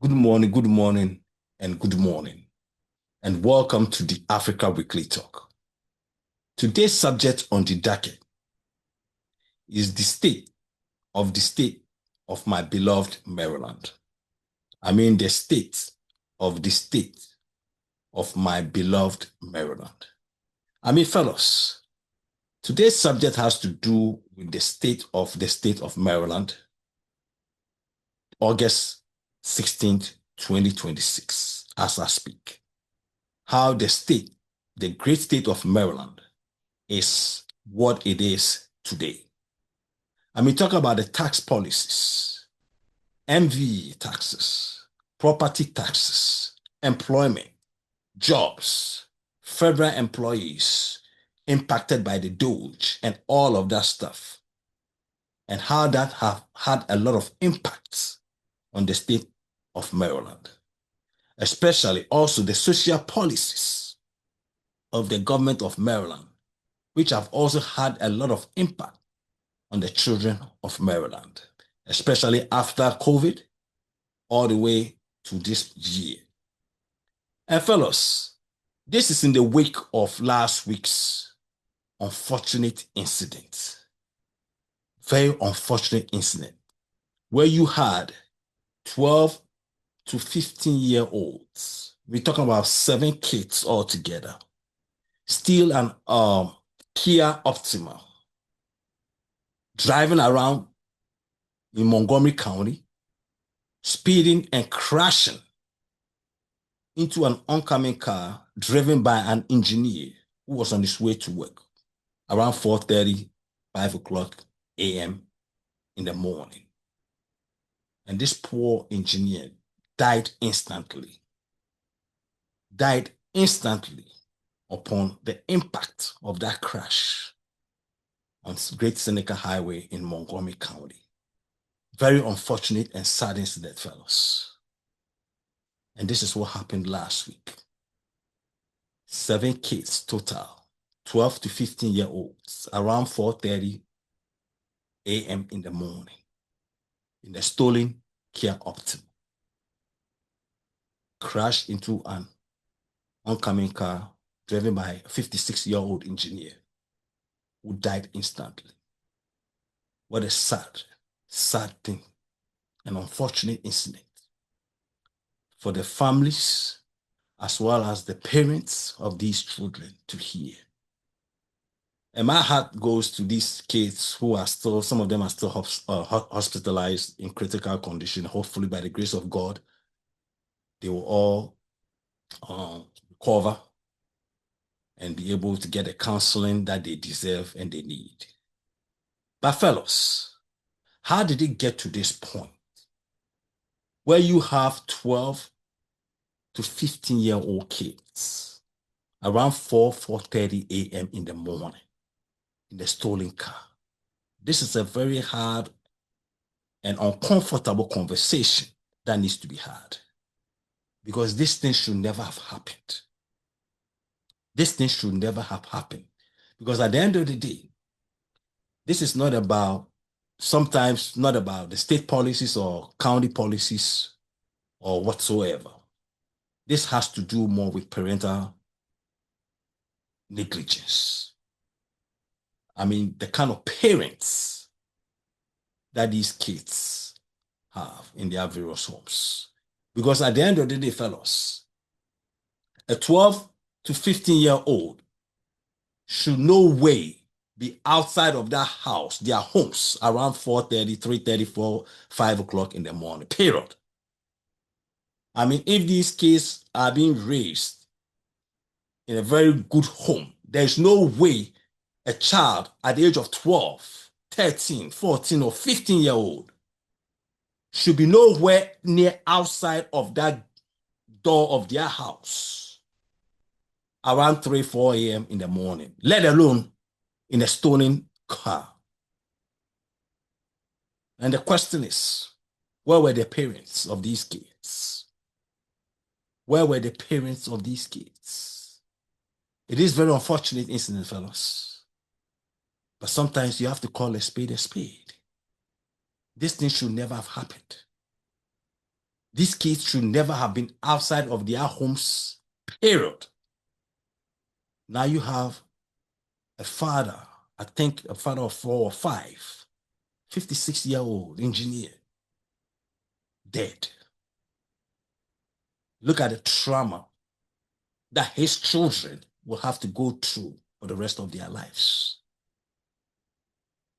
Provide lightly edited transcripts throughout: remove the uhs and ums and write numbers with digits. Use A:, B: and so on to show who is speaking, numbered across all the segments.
A: good morning, and good morning, and welcome to the Africa Weekly Talk. Today's subject on the docket is the state of my beloved Maryland. I mean, the state of my beloved Maryland. I mean, fellows, today's subject has to do with the state of Maryland, August 16th, 2026, as I speak. How the great state of Maryland, is what it is today. I mean, talk about the tax policies, MV taxes, property taxes, employment, jobs, federal employees impacted by the Doge and all of that stuff, and how that have had a lot of impacts on the state of Maryland, especially also the social policies of the government of Maryland, which have also had a lot of impact on the children of Maryland, especially after COVID, all the way to this year. And fellows, this is in the wake of last week's unfortunate incident, very unfortunate incident, where you had 12 to 15-year-olds, we're talking about 7 kids altogether, steal an Kia Optima, driving around in Montgomery County, speeding and crashing into an oncoming car driven by an engineer who was on his way to work around 4:30, 5 o'clock a.m. in the morning. And this poor engineer died instantly upon the impact of that crash on Great Seneca Highway in Montgomery County. Very unfortunate and sad incident, fellows. And this is what happened last week. 7 kids total, 12 to 15-year-olds, around 4:30 a.m. in the morning, in a stolen Kia Optima, crashed into an oncoming car driven by a 56-year-old engineer who died instantly. What a sad thing, an unfortunate incident for the families as well as the parents of these children to hear. And my heart goes to these kids who are still, some of them are still hospitalized in critical condition. Hopefully, by the grace of God, they will all recover and be able to get the counseling that they deserve and they need. But fellows, how did it get to this point where you have 12 to 15-year-old kids around 4:30 a.m. in the morning in the stolen car? This is a very hard and uncomfortable conversation that needs to be had, because this thing should never have happened. This thing should never have happened, because at the end of the day, this is not about, sometimes not about the state policies or county policies or whatsoever. This has to do more with parental negligence. I mean, the kind of parents that these kids have in their various homes. Because at the end of the day, fellows, a 12 to 15-year-old should no way be outside of that house, their homes, around 4:30, 3:30, 4, 5 o'clock in the morning, period. I mean, if these kids are being raised in a very good home, there's no way a child at the age of 12, 13, 14, or 15-year-old should be nowhere near outside of that door of their house around 3, 4 a.m. in the morning, let alone in a stolen car. And the question is, where were the parents of these kids? Where were the parents of these kids? It is very unfortunate incident, fellows. But sometimes you have to call a spade a spade. This thing should never have happened. These kids should never have been outside of their homes, period. Now you have a father, I think a father of 4 or 5, 56-year-old engineer, dead. Look at the trauma that his children will have to go through for the rest of their lives.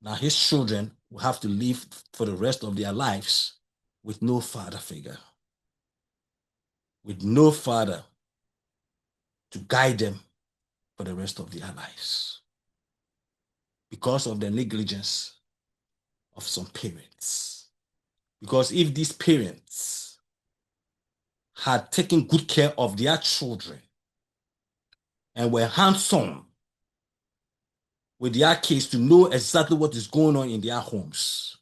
A: Now his children will have to live for the rest of their lives with no father figure, with no father to guide them for the rest of their lives because of the negligence of some parents. Because if these parents had taken good care of their children and were hands-on with their kids to know exactly what is going on in their homes,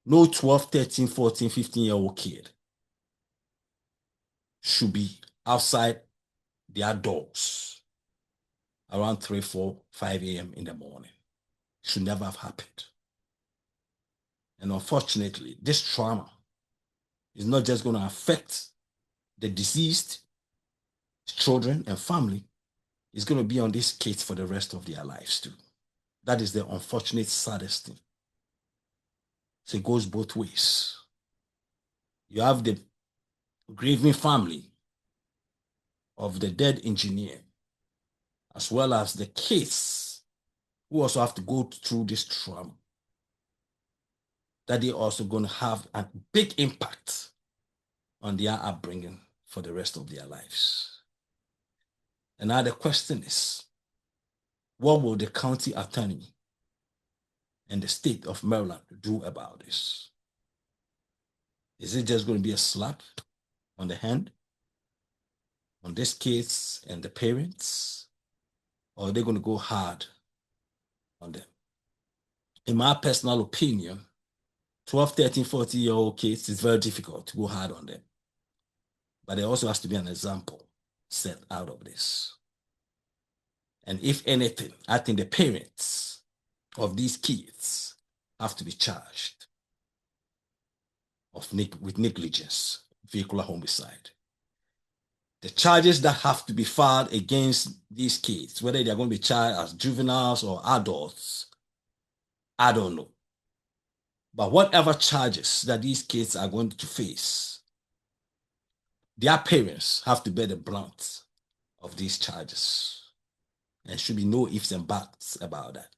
A: no 12, 13, 14, 15-year-old kid should be outside their doors around 3, 4, 5 a.m. in the morning. It should never have happened. And unfortunately, this trauma is not just going to affect the deceased children and family, it's going to be on these kids for the rest of their lives too. That is the unfortunate, saddest thing. So it goes both ways. You have the grieving family of the dead engineer, as well as the kids who also have to go through this trauma, that they're also going to have a big impact on their upbringing for the rest of their lives. And now the question is, what will the county attorney and the state of Maryland do about this? Is it just going to be a slap on the hand on these kids and the parents? Or are they going to go hard on them? In my personal opinion, 12, 13, 14-year-old kids, it's very difficult to go hard on them. But there also has to be an example set out of this. And if anything, I think the parents of these kids have to be charged with negligence, vehicular homicide. The charges that have to be filed against these kids, whether they're going to be charged as juveniles or adults, I don't know. But whatever charges that these kids are going to face, their parents have to bear the brunt of these charges. And should be no ifs and buts about that.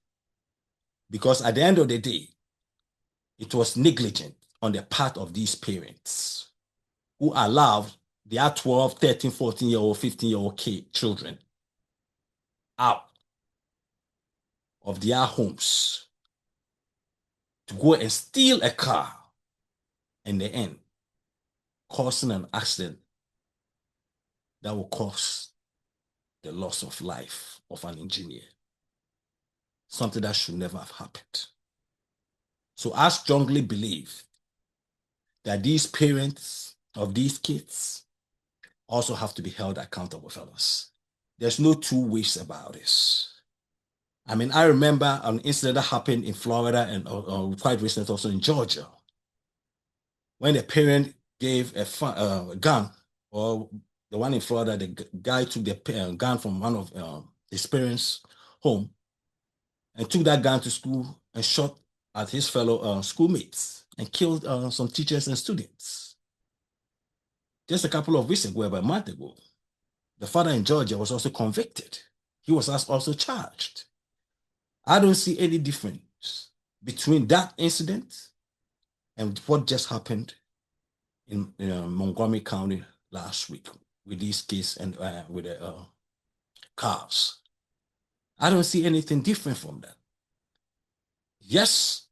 A: Because at the end of the day, it was negligent on the part of these parents who allowed their 12, 13, 14-year-old, 15-year-old children out of their homes to go and steal a car, in the end, causing an accident that will cause the loss of life of an engineer. Something that should never have happened. So I strongly believe that these parents of these kids also have to be held accountable, fellas. There's no two ways about this. I mean, I remember an incident that happened in Florida and quite recently also in Georgia, when the parent gave a gun, or the one in Florida, the guy took the gun from one of his parents' home and took that gun to school and shot at his fellow schoolmates and killed some teachers and students. Just a couple of weeks ago, about a month ago, the father in Georgia was also convicted. He was also charged. I don't see any difference between that incident and what just happened in Montgomery County last week with these cases and with the cars. I don't see anything different from that. Yes,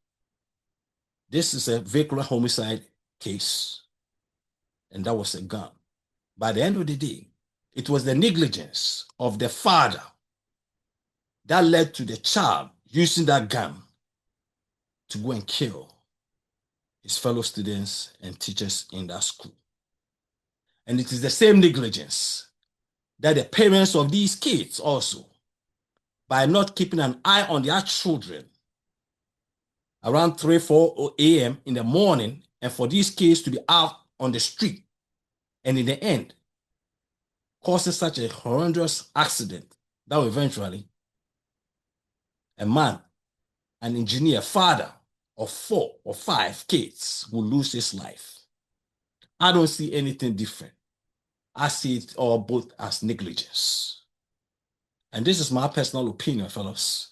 A: this is a vehicular homicide case, and that was a gun. By the end of the day, it was the negligence of the father that led to the child using that gun to go and kill his fellow students and teachers in that school. And it is the same negligence that the parents of these kids also, by not keeping an eye on their children around 3, 4 a.m. in the morning, and for these kids to be out on the street And in the end, causing such a horrendous accident that will eventually a man, an engineer, father of 4 or 5 kids will lose his life. I don't see anything different. I see it all both as negligence. And this is my personal opinion, fellows.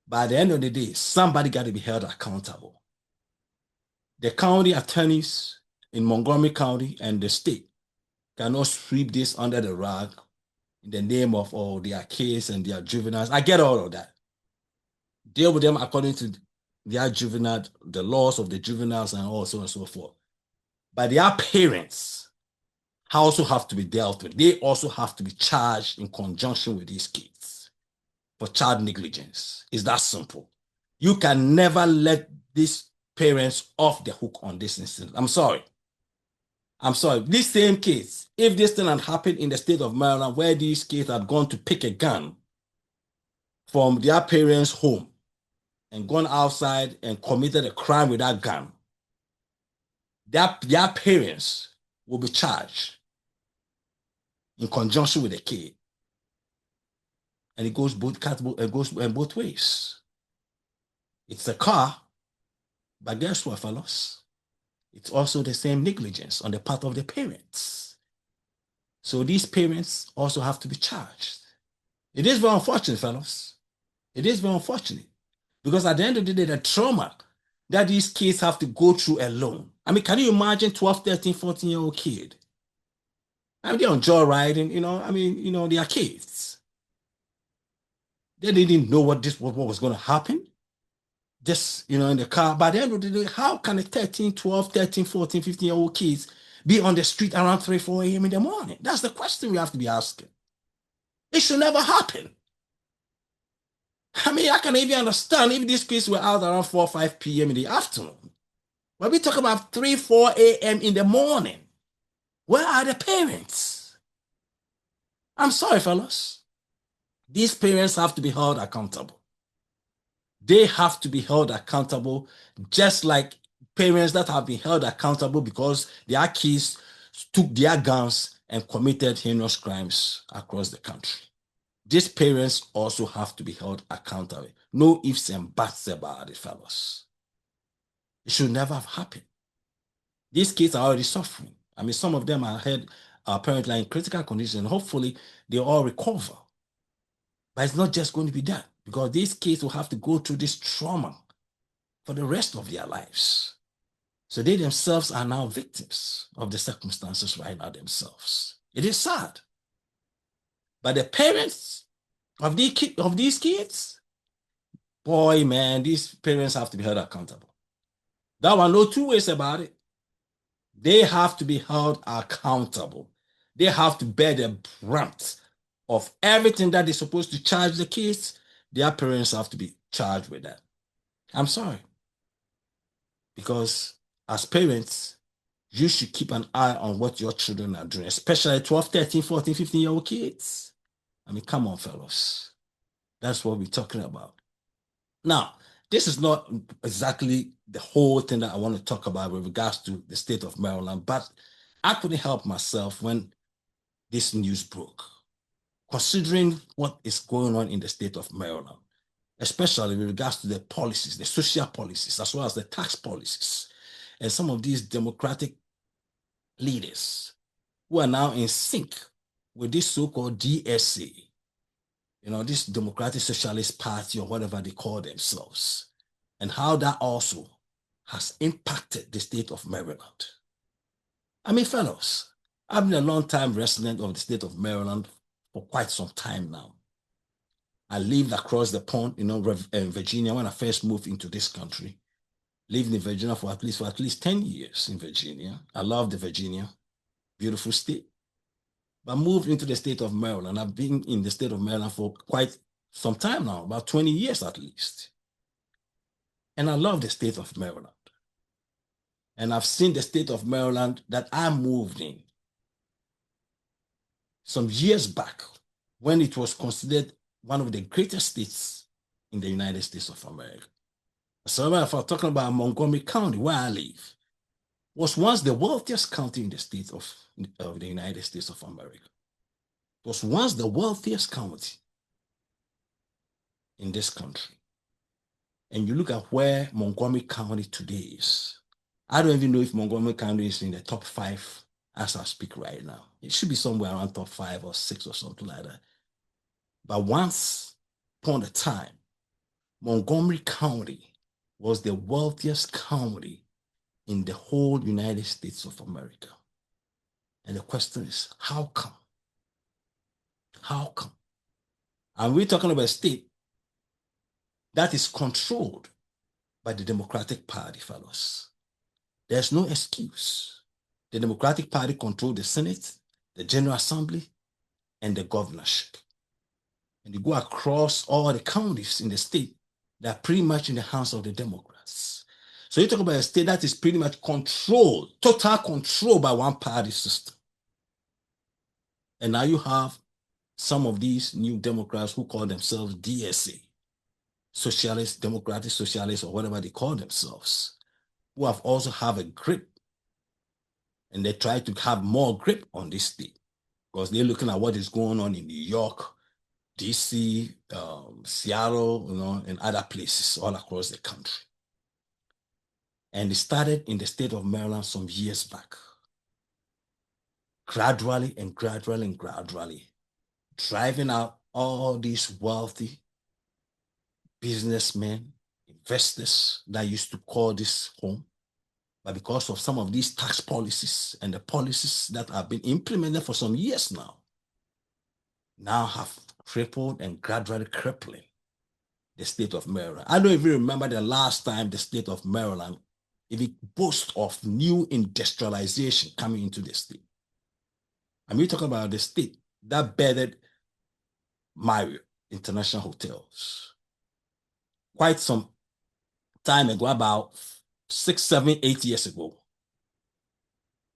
A: By the end of the day, somebody got to be held accountable. The county attorneys in Montgomery County and the state cannot sweep this under the rug in the name of their case and their juveniles. I get all of that. Deal with them according to their juvenile, the laws of the juveniles and all so on and so forth. But their parents also have to be dealt with. They also have to be charged in conjunction with these kids for child negligence. It's that simple. You can never let these parents off the hook on this incident. I'm sorry. These same kids, if this thing had happened in the state of Maryland, where these kids had gone to pick a gun from their parents' home and gone outside and committed a crime with that gun, their parents will be charged in conjunction with the kid. And it goes both ways. It's a car, but guess what, fellas? It's also the same negligence on the part of the parents. So these parents also have to be charged. It is very unfortunate, fellas. It is very unfortunate. Because at the end of the day, the trauma that these kids have to go through alone. I mean, can you imagine 12, 13, 14-year-old kid? I mean, they're on joyriding, they are kids. They didn't know what was going to happen. Just, in the car. By the end of the day, how can a 12, 13, 14, 15-year-old kids be on the street around 3, 4 a.m. in the morning? That's the question we have to be asking. It should never happen. I mean, I can even understand if these kids were out around 4 or 5 p.m. in the afternoon. But we talk about 3, 4 a.m. in the morning. Where are the parents? I'm sorry, fellas. These parents have to be held accountable. They have to be held accountable, just like parents that have been held accountable because their kids took their guns and committed heinous crimes across the country. These parents also have to be held accountable. No ifs and buts about it, fellas. It should never have happened. These kids are already suffering. I mean, some of them are apparently in critical condition. Hopefully, they all recover. But it's not just going to be that, because these kids will have to go through this trauma for the rest of their lives. So they themselves are now victims of the circumstances right now themselves. It is sad. But the parents of these kids, boy, man, these parents have to be held accountable. That one, no two ways about it. They have to be held accountable. They have to bear the brunt of everything that they're supposed to charge the kids. Their parents have to be charged with that. I'm sorry. Because as parents, you should keep an eye on what your children are doing, especially 12, 13, 14, 15-year-old kids. I mean, come on, fellas. That's what we're talking about. Now, this is not exactly the whole thing that I want to talk about with regards to the state of Maryland, but I couldn't help myself when this news broke, considering what is going on in the state of Maryland, especially with regards to the policies, the social policies, as well as the tax policies, and some of these democratic leaders who are now in sync with this so-called DSA, this Democratic Socialist Party or whatever they call themselves, and how that also has impacted the state of Maryland. I mean, fellows, I've been a long-time resident of the state of Maryland for quite some time now. I lived across the pond, in Virginia when I first moved into this country. Lived in Virginia for at least 10 years in Virginia. I love the Virginia, beautiful state. But moved into the state of Maryland. I've been in the state of Maryland for quite some time now, about 20 years at least. And I love the state of Maryland. And I've seen the state of Maryland that I moved in some years back when it was considered one of the greatest states in the United States of America. So if I'm talking about Montgomery County, where I live, was once the wealthiest county in the state of the United States of America. It was once the wealthiest county in this country. And you look at where Montgomery County today is. I don't even know if Montgomery County is in the top 5 as I speak right now. It should be somewhere around top 5 or 6 or something like that. But once upon a time, Montgomery County was the wealthiest county in the whole United States of America. And the question is, how come? How come? And we're talking about a state that is controlled by the Democratic Party, fellows. There's no excuse. The Democratic Party controls the Senate, the General Assembly, and the governorship. And you go across all the counties in the state that are pretty much in the hands of the Democrats. So you talk about a state that is pretty much controlled, total control by one party system. And now you have some of these new Democrats who call themselves DSA, Socialist, Democratic Socialists, or whatever they call themselves, who have also have a grip. And they try to have more grip on this state because they're looking at what is going on in New York, DC, Seattle, and other places all across the country. And it started in the state of Maryland some years back. Gradually and gradually and gradually, driving out all these wealthy businessmen, investors that used to call this home. But because of some of these tax policies and the policies that have been implemented for some years now have crippled and gradually crippling the state of Maryland. I don't even remember the last time the state of Maryland even boasts of new industrialization coming into the state. I mean, talking about the state that bedded Marriott International Hotels. Quite some time ago, about 6, 7, 8 years ago,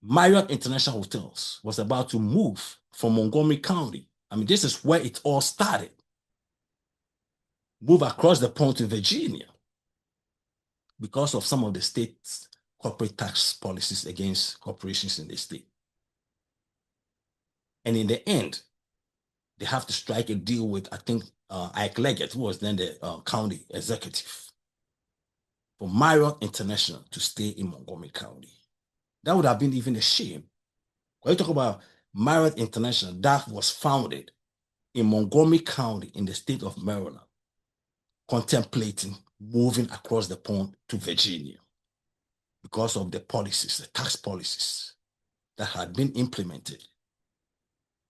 A: Marriott International Hotels was about to move from Montgomery County. I mean, this is where it all started. Move across the pond to Virginia because of some of the state's corporate tax policies against corporations in the state. And in the end, they have to strike a deal with, I think, Ike Leggett, who was then the county executive, for Marriott International to stay in Montgomery County. That would have been even a shame. When you talk about Marriott International, that was founded in Montgomery County in the state of Maryland, contemplating moving across the pond to Virginia because of the policies, the tax policies that had been implemented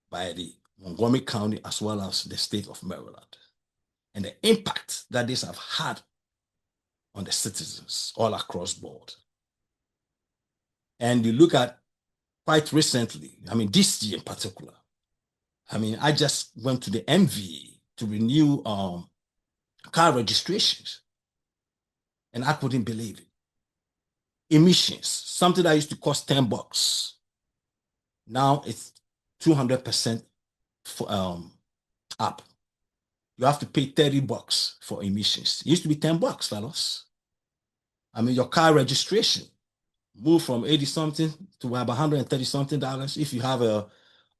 A: by the Montgomery County as well as the state of Maryland, and the impact that this have had on the citizens all across board. And you look at quite recently, I mean, this year in particular, I mean, I just went to the MV to renew car registrations, and I couldn't believe it. Emissions, something that used to cost $10, now it's 200% up. You have to pay $30 for emissions. It used to be $10, fellas. I mean, your car registration moved from 80-something to about $130-something. If you have a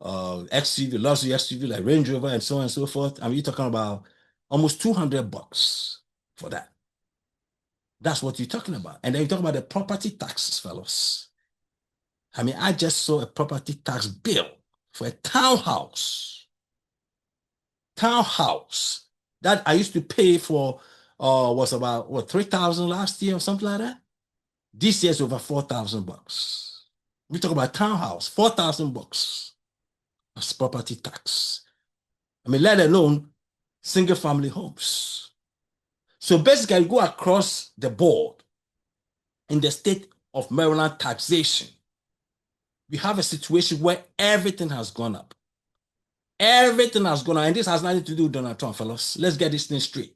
A: XUV, luxury SUV like Range Rover and so on and so forth, I mean, you're talking about almost $200 for that. That's what you're talking about. And then you talk about the property taxes, fellas. I mean, I just saw a property tax bill for a townhouse that I used to pay for was about $3,000 last year or something like that. This year's over $4,000. We talk about townhouse, $4,000 as property tax. I mean, let alone single family homes. So basically, go across the board in the state of Maryland taxation. We have a situation where everything has gone up. Everything has gone up, and this has nothing to do with Donald Trump, fellas. Let's get this thing straight.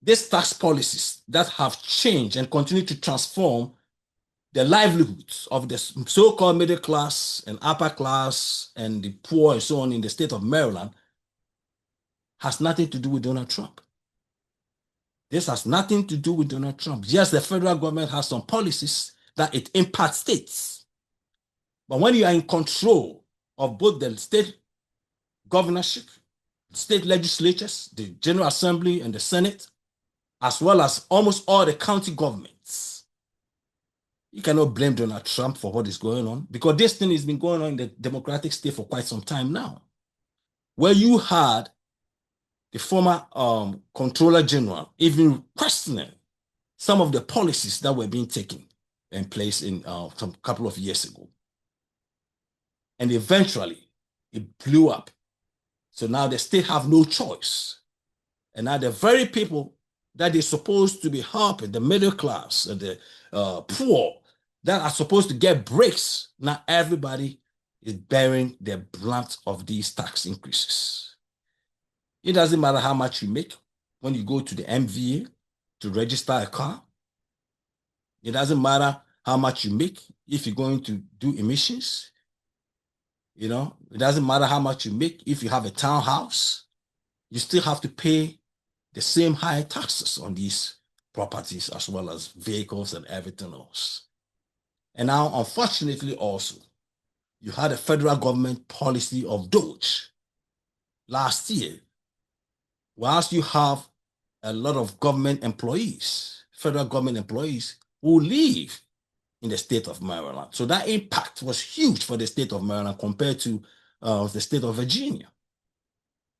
A: These tax policies that have changed and continue to transform the livelihoods of the so-called middle class and upper class and the poor and so on in the state of Maryland has nothing to do with Donald Trump. This has nothing to do with Donald Trump. Yes, the federal government has some policies that it impacts states. But when you are in control of both the state governorship, state legislatures, the General Assembly and the Senate, as well as almost all the county governments, you cannot blame Donald Trump for what is going on, because this thing has been going on in the Democratic state for quite some time now, where you had the former Controller General even questioning some of the policies that were being taken in place in some couple of years ago. And eventually, it blew up. So now the state have no choice. And now the very people that they're supposed to be helping, the middle class and the poor, that are supposed to get breaks, now everybody is bearing the brunt of these tax increases. It doesn't matter how much you make when you go to the MVA to register a car. It doesn't matter how much you make if you're going to do emissions. You know, it doesn't matter how much you make if you have a townhouse. You still have to pay the same high taxes on these properties as well as vehicles and everything else. And now, unfortunately, also, you had a federal government policy of Doge last year. Whilst you have a lot of government employees, federal government employees, who live in the state of Maryland. So that impact was huge for the state of Maryland compared to the state of Virginia.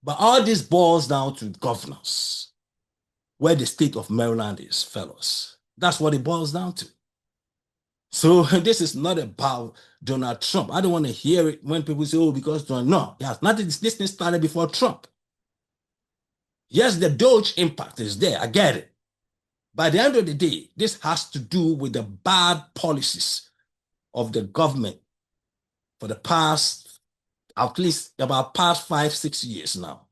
A: But all this boils down to governance, where the state of Maryland is, fellas. That's what it boils down to. So this is not about Donald Trump. I don't want to hear it when people say, oh, because Donald, no, yes, nothing. This thing started before Trump. Yes, the Doge impact is there. I get it. By the end of the day, this has to do with the bad policies of the government for the past, at least about past 5-6 years now,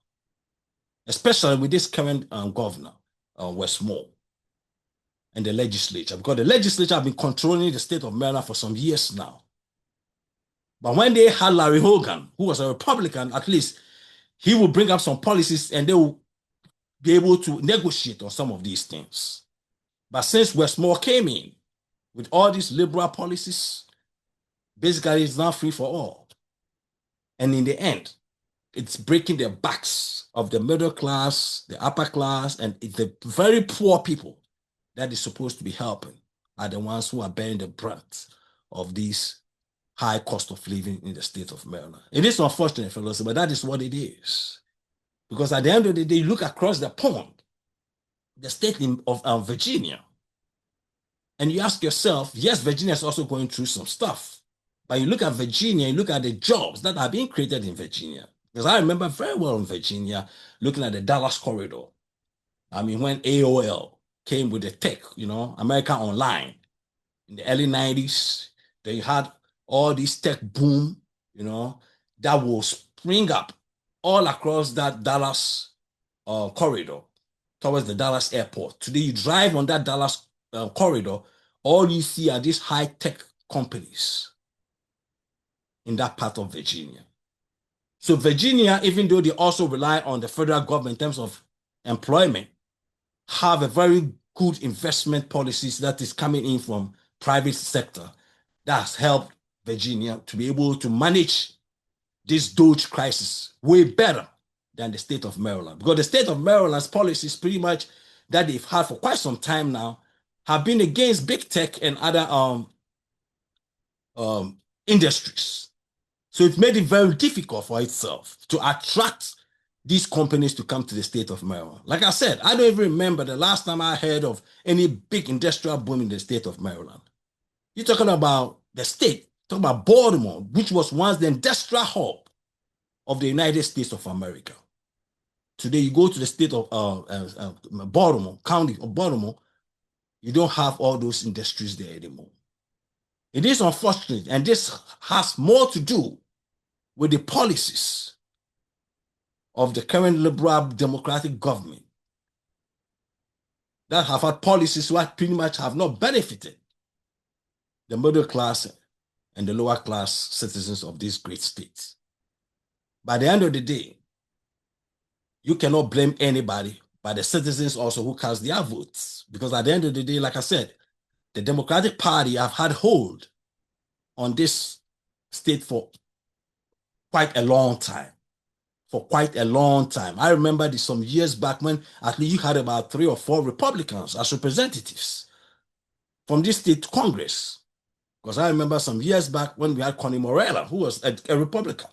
A: especially with this current governor, Westmore, and the legislature, because the legislature have been controlling the state of Maryland for some years now. But when they had Larry Hogan, who was a Republican, at least he would bring up some policies and they will be able to negotiate on some of these things. But since Westmore came in with all these liberal policies, basically it's not free for all. And in the end, it's breaking the backs of the middle class, the upper class, and the very poor people that is supposed to be helping are the ones who are bearing the brunt of these high cost of living in the state of Maryland. It is unfortunate, fellows, but that is what it is. Because at the end of the day, you look across the pond, the state of Virginia, and you ask yourself, yes, Virginia is also going through some stuff. But you look at Virginia, you look at the jobs that are being created in Virginia. Because I remember very well in Virginia, looking at the Dallas corridor. I mean, when AOL came with the tech, you know, America Online, in the early 90s, they had all this tech boom, you know, that will spring up all across that Dallas corridor towards the Dallas airport. Today, you drive on that Dallas corridor, all you see are these high-tech companies in that part of Virginia. So Virginia, even though they also rely on the federal government in terms of employment, have a very good investment policies that is coming in from private sector that has helped Virginia to be able to manage this Doge crisis way better than the state of Maryland. Because the state of Maryland's policies pretty much that they've had for quite some time now have been against big tech and other industries. So it made it very difficult for itself to attract these companies to come to the state of Maryland. Like I said, I don't even remember the last time I heard of any big industrial boom in the state of Maryland. You're talking about the state, talking about Baltimore, which was once the industrial hub of the United States of America. Today, you go to the state of Baltimore, county of Baltimore, you don't have all those industries there anymore. It is unfortunate, and this has more to do with the policies of the current liberal democratic government that have had policies that pretty much have not benefited the middle class and the lower class citizens of these great states. By the end of the day, you cannot blame anybody but the citizens also who cast their votes. Because at the end of the day, like I said, the Democratic Party have had hold on this state for quite a long time. For quite a long time. I remember this some years back when at least you had about 3 or 4 Republicans as representatives from this state Congress. Because I remember some years back when we had Connie Morella, who was a Republican.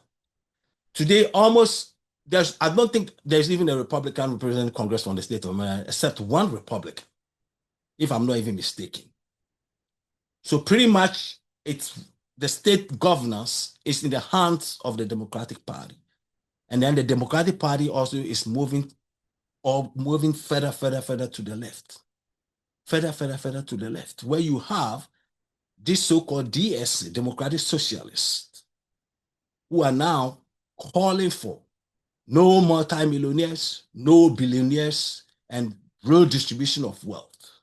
A: Today, I don't think there's even a Republican representing Congress from the state of Maryland, except one Republican, if I'm not even mistaken. So pretty much the state governance is in the hands of the Democratic Party. And then the Democratic Party also is moving further to the left. Further to the left, where you have this so-called DSC, Democratic Socialists, who are now calling for no multimillionaires, no billionaires, and real distribution of wealth.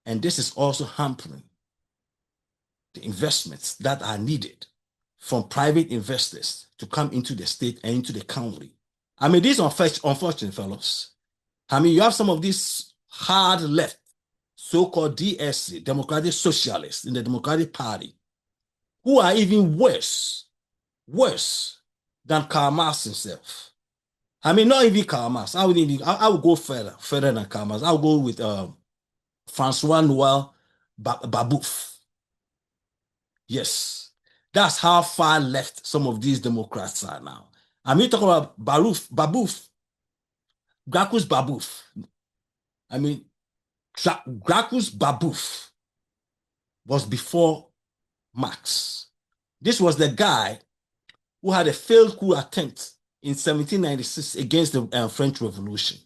A: And this is also hampering the investments that are needed from private investors to come into the state and into the county. I mean, these are unfortunate, fellows. I mean, you have some of these hard left, so-called DSC, Democratic Socialists in the Democratic Party, who are even worse than Karl Marx himself. I mean, not even Karl Marx. I would go further than Karl Marx. I'll go with Francois Noël Babeuf. Yes, that's how far left some of these Democrats are now. I mean, talking about Babeuf, Gracchus Babeuf. I mean, Gracchus Babeuf was before Marx. This was the guy who had a failed coup attempt in 1796 against the French Revolution.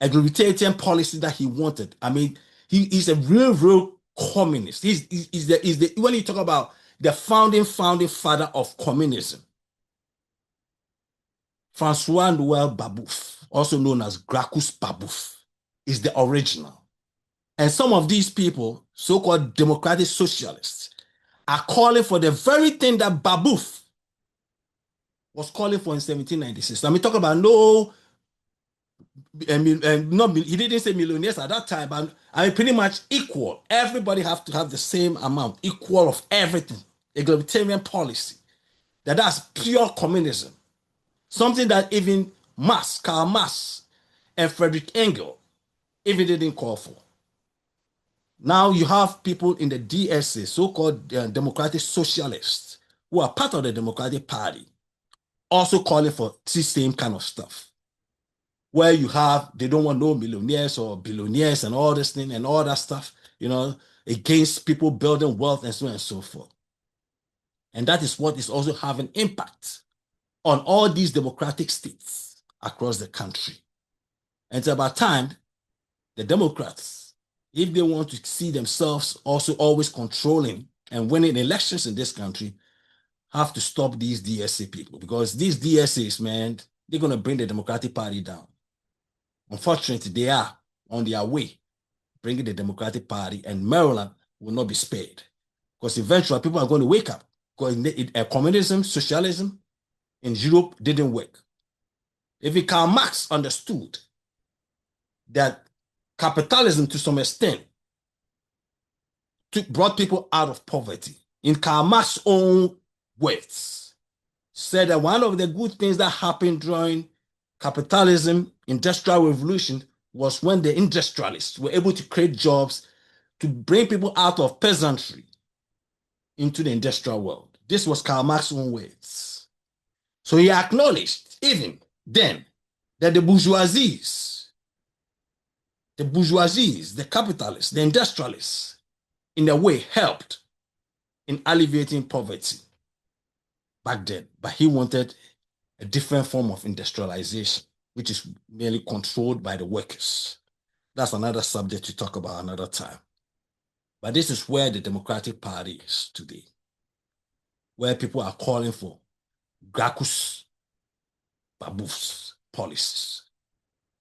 A: A egalitarian policy that he wanted. I mean, he's a real communist. He's the when you talk about the founding father of communism, Francois Noël Babeuf, also known as Gracchus Babeuf, is the original. And some of these people, so-called Democratic Socialists, are calling for the very thing that Babeuf was calling for in 1796. I mean, talking about he didn't say millionaires at that time, but I mean pretty much equal. Everybody have to have the same amount, equal of everything. Egalitarian policy. That's pure communism. Something that even Karl Marx, and Friedrich Engels even didn't call for. Now you have people in the DSA, so-called Democratic Socialists, who are part of the Democratic Party, also calling for the same kind of stuff. Where they don't want no millionaires or billionaires and all this thing and all that stuff, against people building wealth and so on and so forth. And that is what is also having impact on all these democratic states across the country. And it's about time the Democrats, if they want to see themselves also always controlling and winning elections in this country, have to stop these DSA people, because these DSAs, man, they're going to bring the Democratic Party down. Unfortunately, they are on their way bringing the Democratic Party, and Maryland will not be spared, because eventually people are going to wake up, because communism, socialism in Europe didn't work. If Karl Marx understood that capitalism to some extent brought people out of poverty, in Karl Marx's own words, said that one of the good things that happened during capitalism, industrial revolution, was when the industrialists were able to create jobs to bring people out of peasantry into the industrial world. This was Karl Marx's own words. So he acknowledged even then that the bourgeoisies, the capitalists, the industrialists, in a way helped in alleviating poverty back then. But he wanted a different form of industrialization, which is merely controlled by the workers. That's another subject to talk about another time. But this is where the Democratic Party is today, where people are calling for Gracchus Babeuf's policies.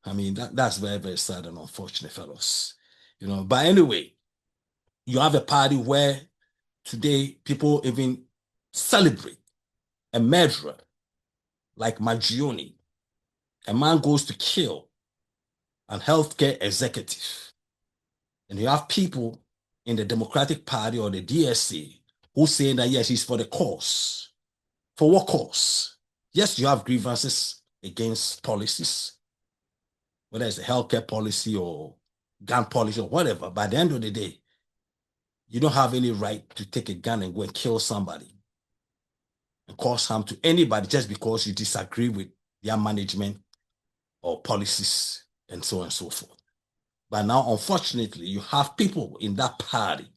A: I mean, that's very, very sad and unfortunate, fellows. But anyway, you have a party where today people even celebrate a murderer like Mangione. A man goes to kill an healthcare executive. And you have people in the Democratic Party or the DSA who's saying that, yes, he's for the cause. For what cause? Yes, you have grievances against policies, whether it's a healthcare policy or gun policy or whatever. By the end of the day, you don't have any right to take a gun and go and kill somebody and cause harm to anybody just because you disagree with their management or policies and so on and so forth. But now, unfortunately, you have people in that party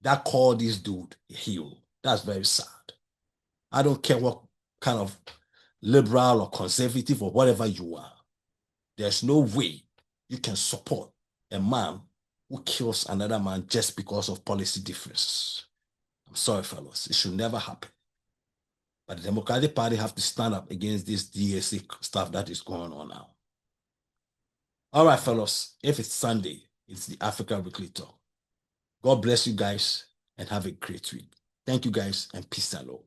A: that call this dude a hero. That's very sad. I don't care what kind of liberal or conservative or whatever you are. There's no way you can support a man who kills another man just because of policy differences. I'm sorry, fellas. It should never happen. But the Democratic Party have to stand up against this DSA stuff that is going on now. All right, fellas. If it's Sunday, it's the Africa Weekly Talk. God bless you guys and have a great week. Thank you guys and peace and love.